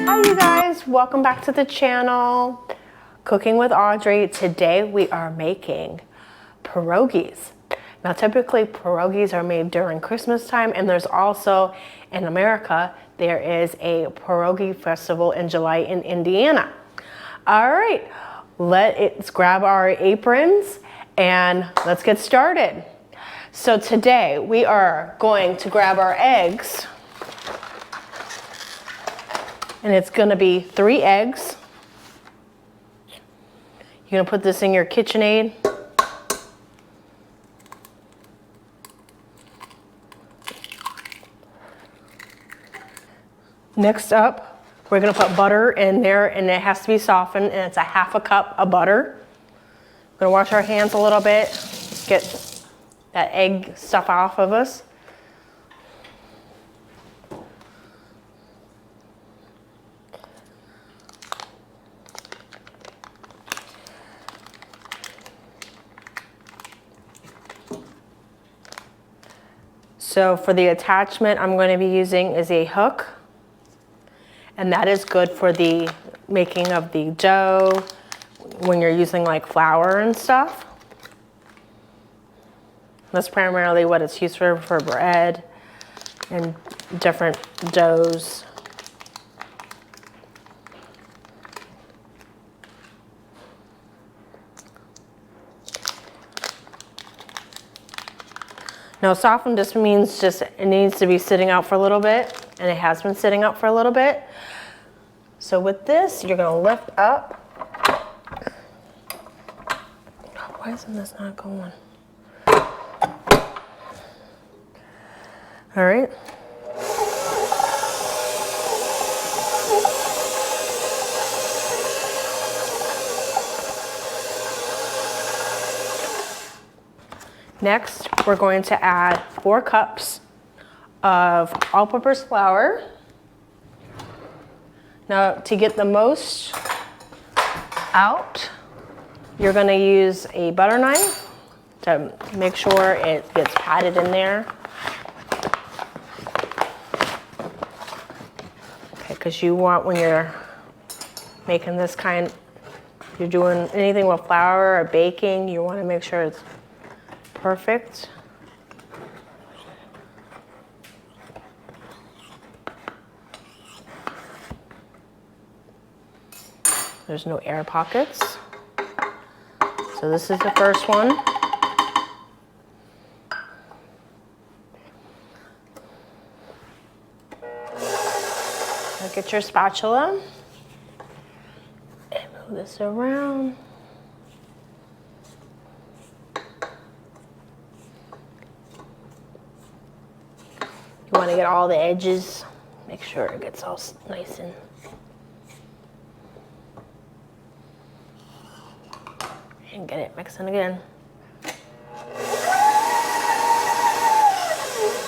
Hi you guys, welcome back to the channel. Cooking with Audrey. Today we are making pierogies. Now typically pierogies are made during Christmas time, and there's also in America there is a pierogi festival in July in Indiana. All right, let's grab our aprons and let's get started. So today we are going to grab our eggs, and it's going to be 3 eggs. You're going to put this in your KitchenAid. Next up, we're going to put butter in there, and it has to be softened, and it's a 1/2 cup of butter. We're going to wash our hands a little bit, get that egg stuff off of us. So for the attachment I'm going to be using is a hook, and that is good for the making of the dough when you're using like flour and stuff. That's primarily what it's used for bread and different doughs. Now soften just means it needs to be sitting out for a little bit, and it has been sitting out for a little bit. So with this, you're going to lift up. Why isn't this not going? All right. Next, we're going to add 4 cups of all-purpose flour. Now, to get the most out, you're going to use a butter knife to make sure it gets patted in there. Okay, because you want, when you're making this kind, you're doing anything with flour or baking, you want to make sure it's perfect. There's no air pockets. So this is the first one. Now get your spatula and move this around. You want to get all the edges, make sure it gets all nice and get it mixing again. Get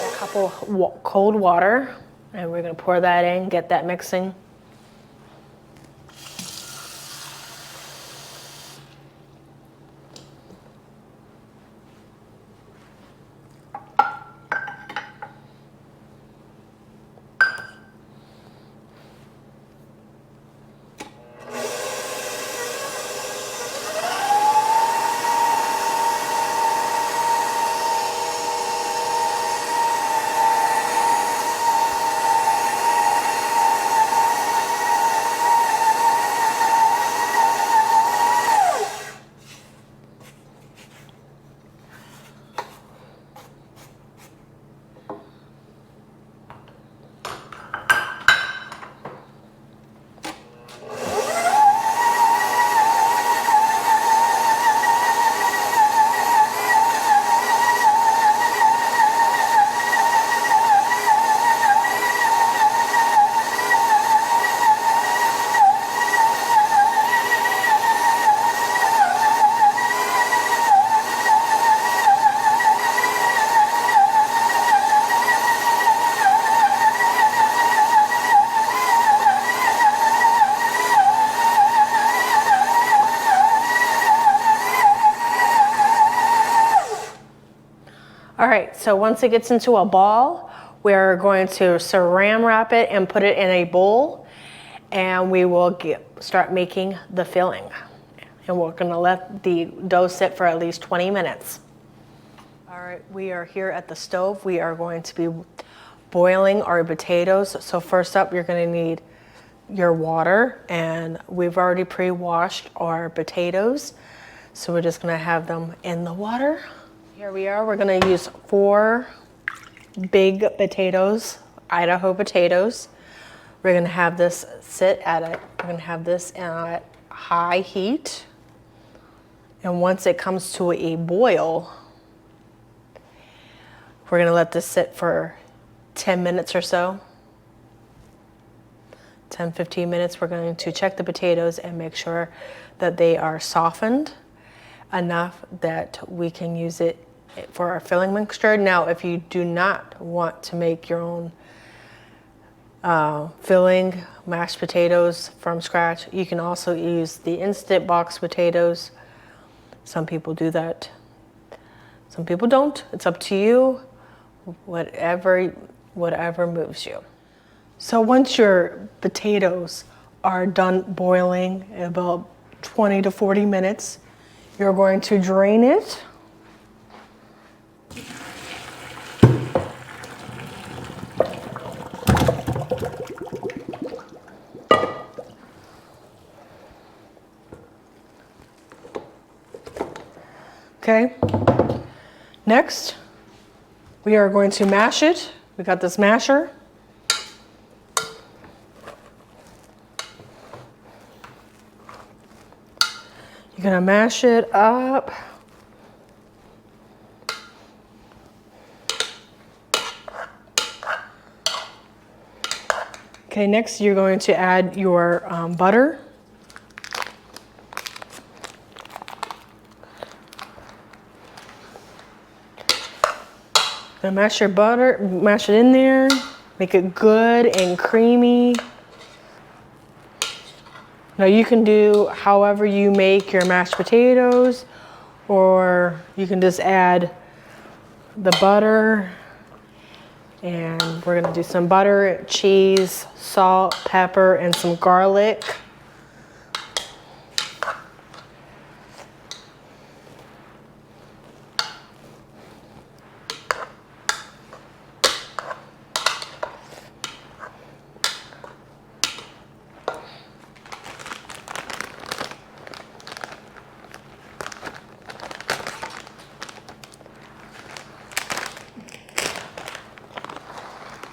a couple of cold water, and we're going to pour that in, get that mixing. All right, so once it gets into a ball, we're going to saran wrap it and put it in a bowl. and we will start making the filling. And we're gonna let the dough sit for at least 20 minutes. All right, we are here at the stove. We are going to be boiling our potatoes. So first up, you're gonna need your water, and we've already pre-washed our potatoes. So we're just gonna have them in the water. Here we are, we're gonna use 4 big potatoes, Idaho potatoes. We're gonna have this sit we're gonna have this at high heat. And once it comes to a boil, we're gonna let this sit for 10 minutes or so. 10, 15 minutes, we're going to check the potatoes and make sure that they are softened enough that we can use it for our filling mixture. Now, if you do not want to make your own filling mashed potatoes from scratch, you can also use the instant box potatoes. Some people do that. Some people don't. It's up to you. Whatever moves you. So once your potatoes are done boiling, about 20 to 40 minutes, you're going to drain it. Okay. Next, we are going to mash it. We got this masher. You're gonna mash it up. Okay, next you're going to add your butter. Gonna mash your butter, mash it in there, make it good and creamy. Now you can do however you make your mashed potatoes, or you can just add the butter, and we're gonna do some butter, cheese, salt, pepper, and some garlic.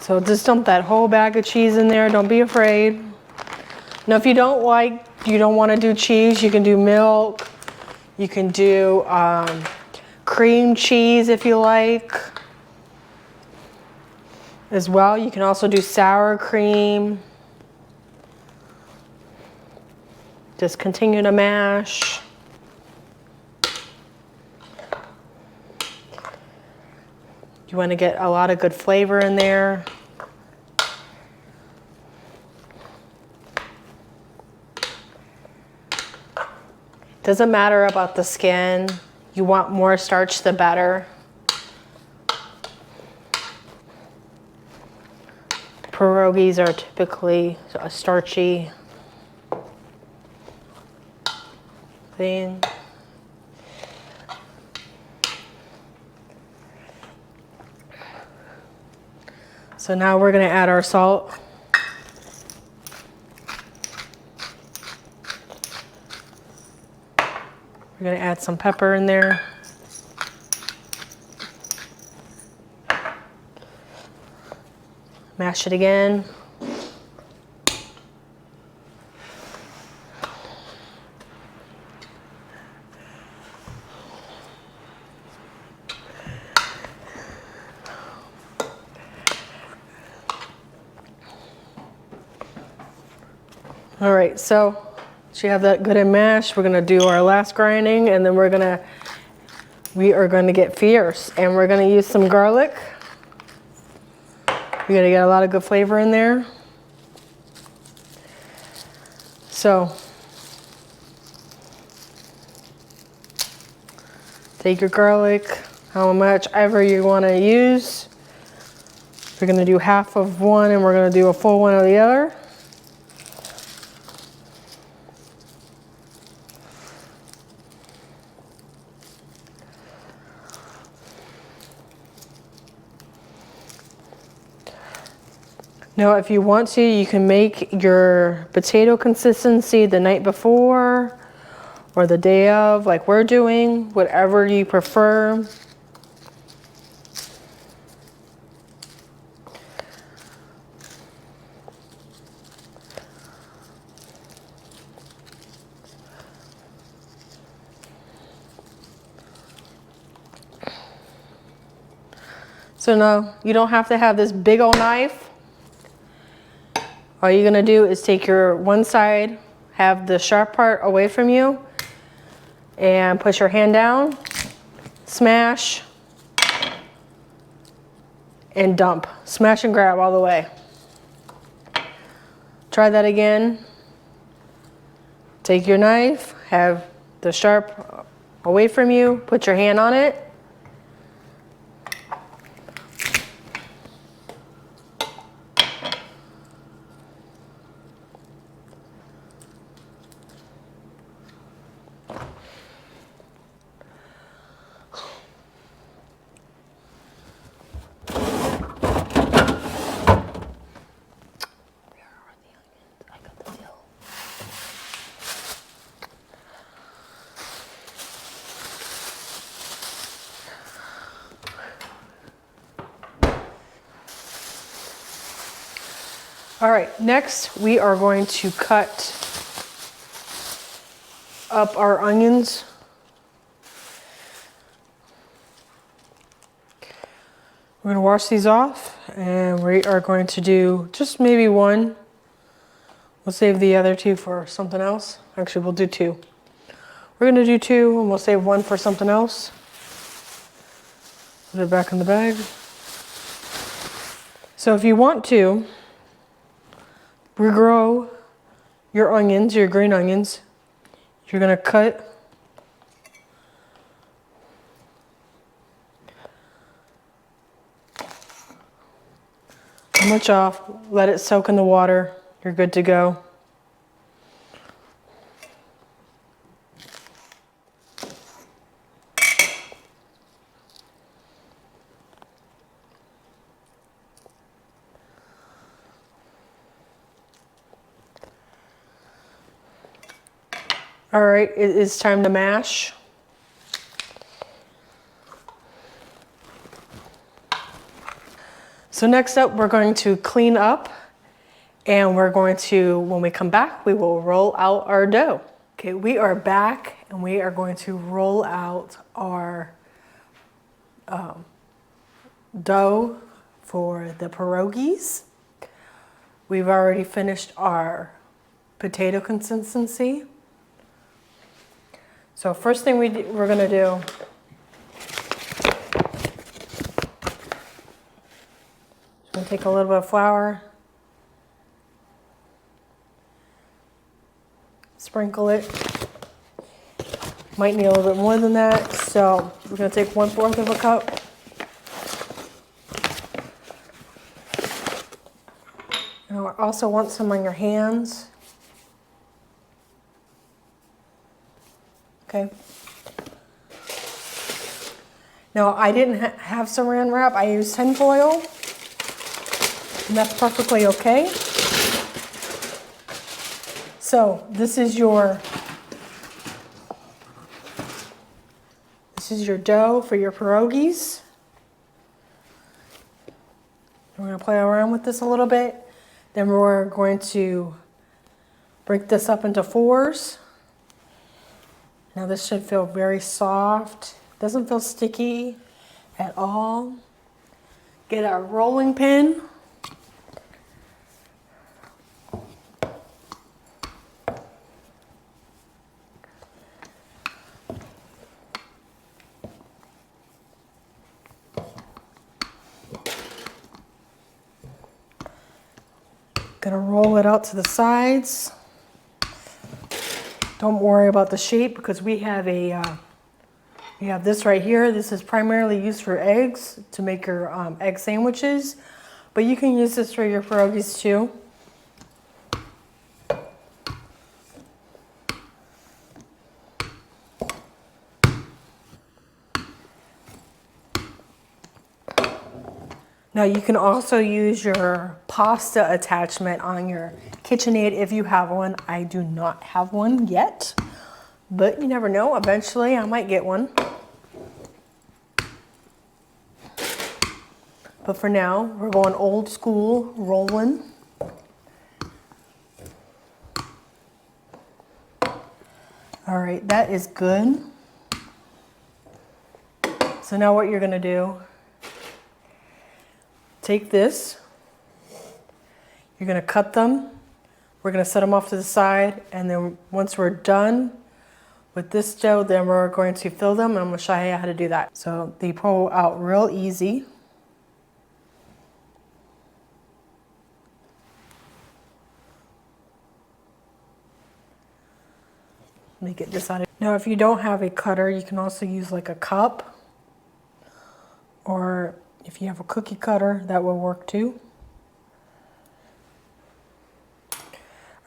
So just dump that whole bag of cheese in there. Don't be afraid. Now, if you don't want to do cheese, you can do milk. You can do cream cheese if you like as well. You can also do sour cream. Just continue to mash. You want to get a lot of good flavor in there. Doesn't matter about the skin. You want more starch, the better. Pierogies are typically a starchy thing. So now we're going to add our salt. We're going to add some pepper in there. Mash it again. All right, so you have that good and mashed. We're gonna do our last grinding, and then we are gonna get fierce, and we're gonna use some garlic. You're gonna get a lot of good flavor in there. So take your garlic, how much ever you wanna use. We're gonna do half of one, and we're gonna do a full one of the other. Now, if you want to, you can make your potato consistency the night before or the day of, like we're doing, whatever you prefer. So now you don't have to have this big old knife. All you're gonna do is take your one side, have the sharp part away from you, and push your hand down, smash, and dump. Smash and grab all the way. Try that again. Take your knife, have the sharp away from you, put your hand on it. All right, next we are going to cut up our onions. We're gonna wash these off and we are going to do just maybe one. We'll save the other two for something else. Actually, we'll do two. We're gonna do two and we'll save one for something else. Put it back in the bag. So if you want to, regrow your onions, your green onions. You're gonna cut how much off, let it soak in the water. You're good to go. All right, it is time to mash. So next up, we're going to clean up and we're going to, when we come back, we will roll out our dough. Okay, we are back and we are going to roll out our dough for the pierogies. We've already finished our potato consistency. So first thing we're gonna do, I'm gonna take a little bit of flour, sprinkle it. Might need a little bit more than that, so we're gonna take 1/4 of a cup. And I also want some on your hands. Okay. Now I didn't have saran wrap, I used tinfoil, and that's perfectly okay. So this is your dough for your pierogies. We're gonna play around with this a little bit. Then we're going to break this up into fours. Now this should feel very soft. Doesn't feel sticky at all. Get our rolling pin. Gonna roll it out to the sides. Don't worry about the shape because we have this right here. This is primarily used for eggs to make your egg sandwiches, but you can use this for your pierogies too. Now you can also use your pasta attachment on your KitchenAid if you have one. I do not have one yet, but you never know. Eventually I might get one. But for now, we're going old school, rolling. All right, that is good. So now what you're gonna do, take this, you're gonna cut them, we're gonna set them off to the side, and then once we're done with this dough, then we're going to fill them, and I'm gonna show you how to do that. So they pull out real easy. Let me get this out of here. Now if you don't have a cutter, you can also use like a cup, or if you have a cookie cutter, that will work too.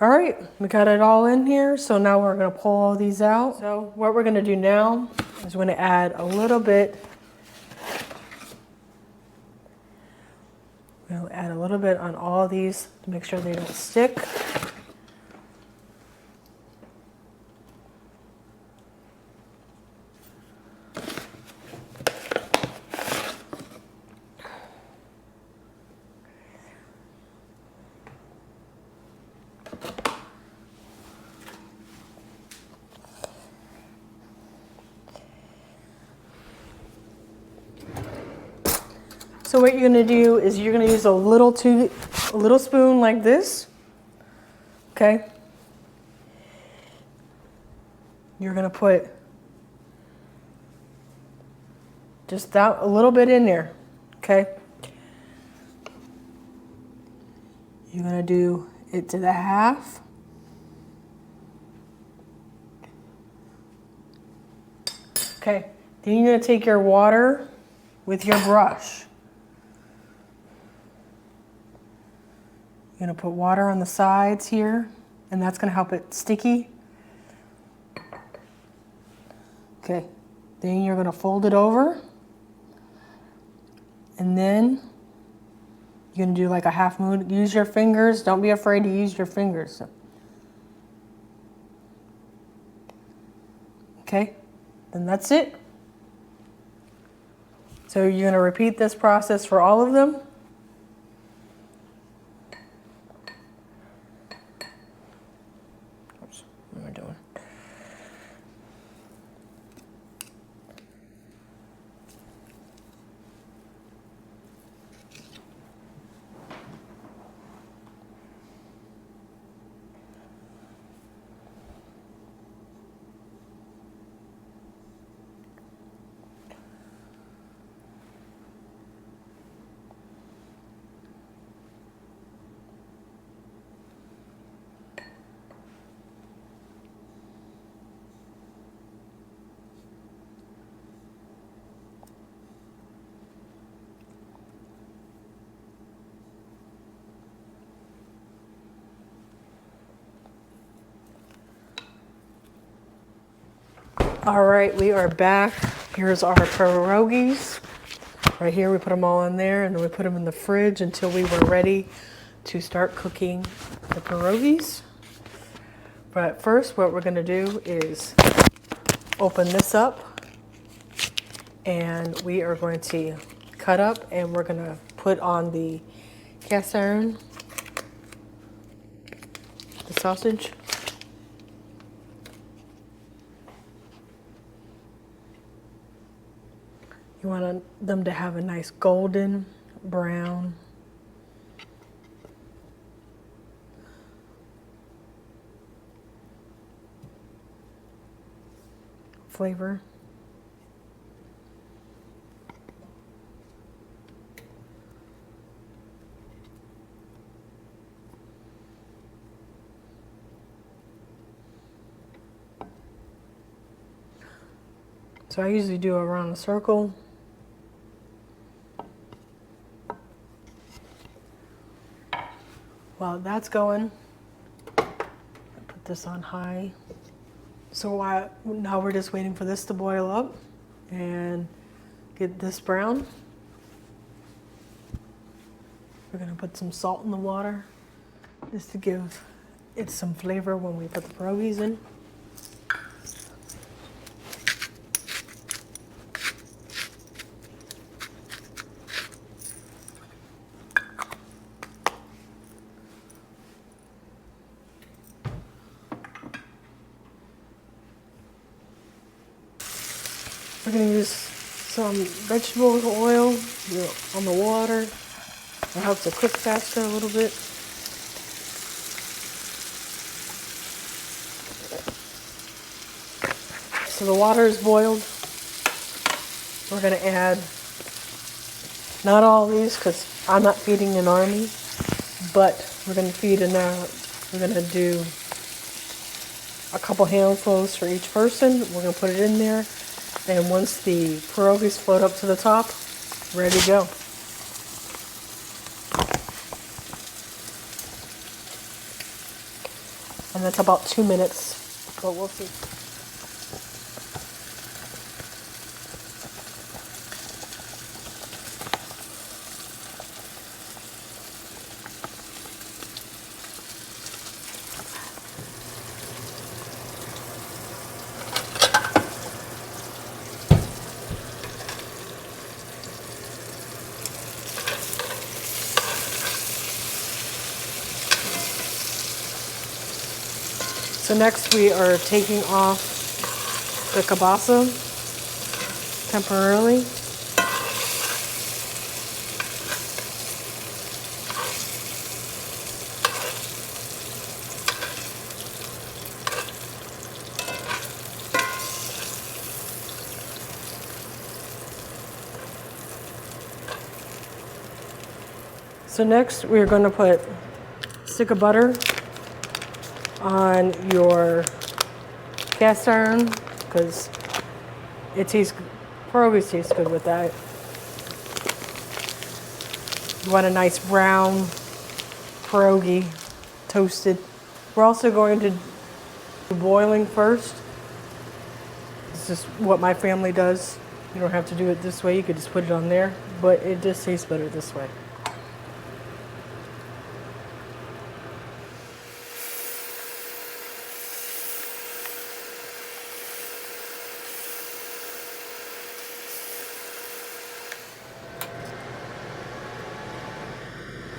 All right, we got it all in here. So now we're gonna pull all these out. So what we're gonna do now is we're gonna add a little bit. We'll add a little bit on all these to make sure they don't stick. So what you're gonna do is you're gonna use a little spoon like this, okay? You're gonna put just that a little bit in there, okay? You're gonna do it to the half. Okay, then you're gonna take your water with your brush. You're gonna put water on the sides here, and that's gonna help it sticky. Okay, then you're gonna fold it over, and then you're gonna do like a half moon. Use your fingers, don't be afraid to use your fingers. Okay, then that's it. So you're gonna repeat this process for all of them. What am I doing? All right, we are back. Here's our pierogies. Right here, we put them all in there, and then we put them in the fridge until we were ready to start cooking the pierogies. But first, what we're gonna do is open this up, and we are going to cut up, and we're gonna put on the cast iron, the sausage. You want them to have a nice golden brown flavor. So I usually do around a circle. While that's going, put this on high. So now we're just waiting for this to boil up and get this brown. We're gonna put some salt in the water just to give it some flavor when we put the pierogies in. We're gonna use some vegetable oil on the water. It helps it cook faster a little bit. So the water is boiled. We're gonna add, not all these because I'm not feeding an army, but we're gonna feed enough. We're gonna do a couple handfuls for each person. We're gonna put it in there. And once the pierogies float up to the top, ready to go. And that's about 2 minutes, but we'll see. So next we are taking off the kielbasa temporarily. So next we're going to put a stick of butter on your cast iron because pierogies taste good with that. You want a nice brown pierogi, toasted. We're also going to do boiling first. This is what my family does. You don't have to do it this way. You could just put it on there, but it just tastes better this way.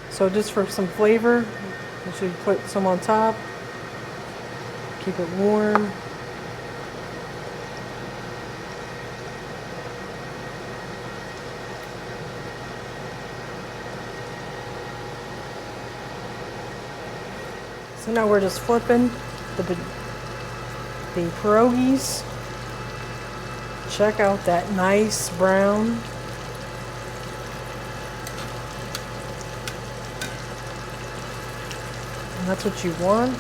So just for some flavor, you should put some on top. Keep it warm. So now we're just flipping the pierogies. Check out that nice brown. And that's what you want.